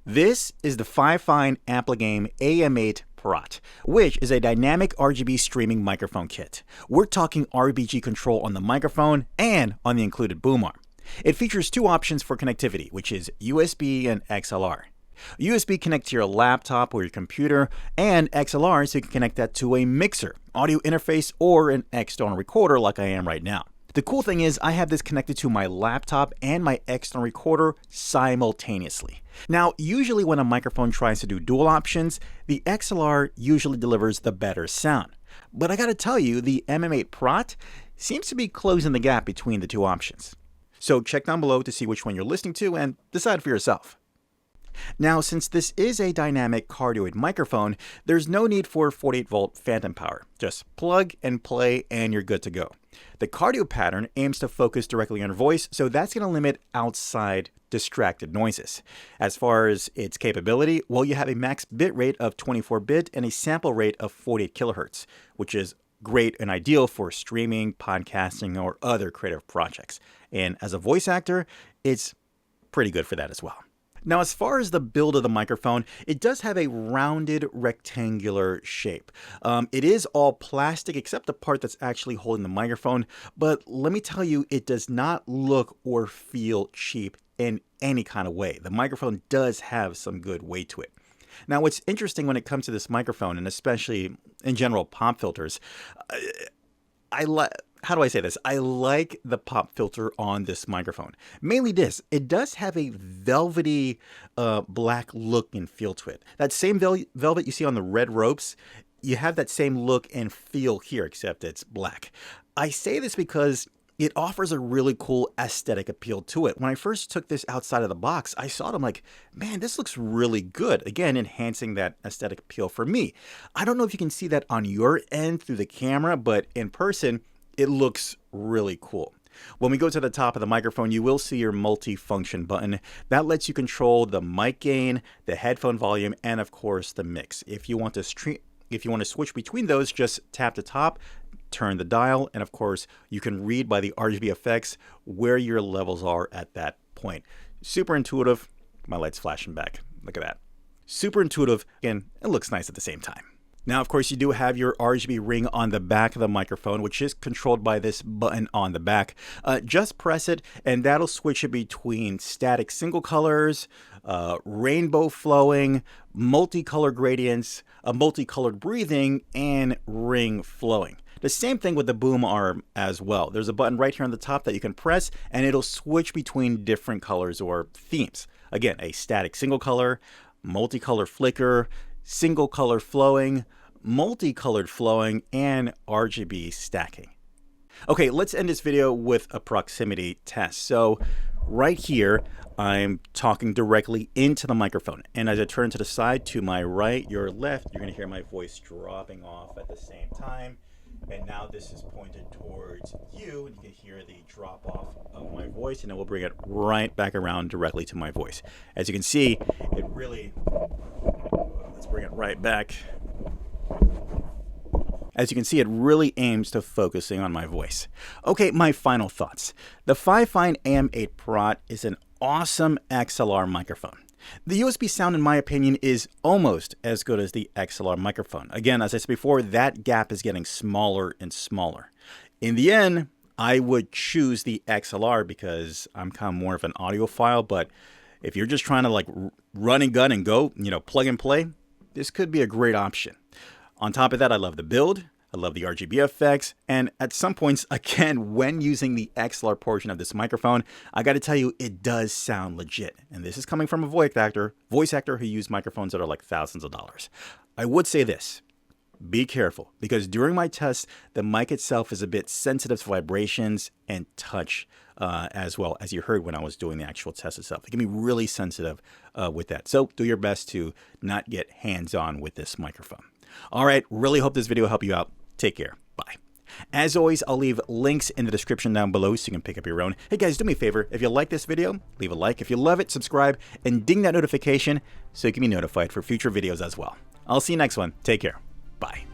This is the Fifine Ampligame AM8 PROT, which is a dynamic RGB streaming microphone kit. We're talking RBG control on the microphone and on the included boom arm. It features two options for connectivity, which is USB and XLR. USB connect to your laptop or your computer, and XLR so you can connect that to a mixer, audio interface, or an external recorder like I am right now. The cool thing is I have this connected to my laptop and my external recorder simultaneously. Now, usually when a microphone tries to do dual options, the XLR usually delivers the better sound. But I gotta tell you, the AM8 PROT seems to be closing the gap between the two options. So check down below to see which one you're listening to and decide for yourself. Now, since this is a dynamic cardioid microphone, there's no need for 48-volt phantom power. Just plug and play and you're good to go. The cardio pattern aims to focus directly on your voice, so that's going to limit outside distracted noises. As far as its capability, well, you have a max bit rate of 24-bit and a sample rate of 48 kilohertz, which is great and ideal for streaming, podcasting, or other creative projects. And as a voice actor, it's pretty good for that as well. Now, as far as the build of the microphone, it does have a rounded rectangular shape. It is all plastic except the part that's actually holding the microphone, but let me tell you, it does not look or feel cheap in any kind of way. The microphone does have some good weight to it. Now, what's interesting when it comes to this microphone, and especially in general pop filters, how do I say this? I like the pop filter on this microphone. Mainly this. It does have a velvety black look and feel to it. That same velvet you see on the red ropes, you have that same look and feel here, except it's black. I say this because it offers a really cool aesthetic appeal to it. When I first took this outside of the box, I saw it, I'm like, man, this looks really good. Again, enhancing that aesthetic appeal for me. I don't know if you can see that on your end through the camera, but in person, it looks really cool. When we go to the top of the microphone, you will see your multi-function button. That lets you control the mic gain, the headphone volume, and of course the mix. If you want to switch between those, just tap the top, turn the dial, and of course you can read by the RGB effects where your levels are at that point. Super intuitive. My light's flashing back. Look at that. Super intuitive, and it looks nice at the same time. Now, of course, you do have your RGB ring on the back of the microphone, which is controlled by this button on the back. Just press it, and that'll switch it between static single colors, rainbow flowing, multicolor gradients, multicolored breathing, and ring flowing. The same thing with the boom arm as well. There's a button right here on the top that you can press, and it'll switch between different colors or themes. Again, a static single color, multicolor flicker, single color flowing, multicolored flowing, and RGB stacking. Okay, let's end this video with a proximity test. So right here, I'm talking directly into the microphone. And as I turn to the side, to my right, your left, you're gonna hear my voice dropping off at the same time. And now this is pointed towards you, and you can hear the drop off of my voice, and then we'll bring it right back around directly to my voice. As you can see, it really, let's bring it right back. As you can see, it really aims to focusing on my voice. Okay, my final thoughts. The Fifine AM8 PROT is an awesome XLR microphone. The USB sound, in my opinion, is almost as good as the XLR microphone. Again, as I said before, that gap is getting smaller and smaller. In the end, I would choose the XLR because I'm kind of more of an audiophile, but if you're just trying to like run and gun and go, plug and play, this could be a great option. On top of that, I love the build. I love the RGB effects, and at some points, again, when using the XLR portion of this microphone, I gotta tell you, it does sound legit. And this is coming from a voice actor who used microphones that are like thousands of dollars. I would say this, be careful, because during my test, the mic itself is a bit sensitive to vibrations and touch as well, as you heard when I was doing the actual test itself. It can be really sensitive with that. So do your best to not get hands-on with this microphone. All right, really hope this video helped you out. Take care. Bye. As always, I'll leave links in the description down below so you can pick up your own. Hey guys, do me a favor. If you like this video, leave a like. If you love it, subscribe and ding that notification so you can be notified for future videos as well. I'll see you next one. Take care. Bye.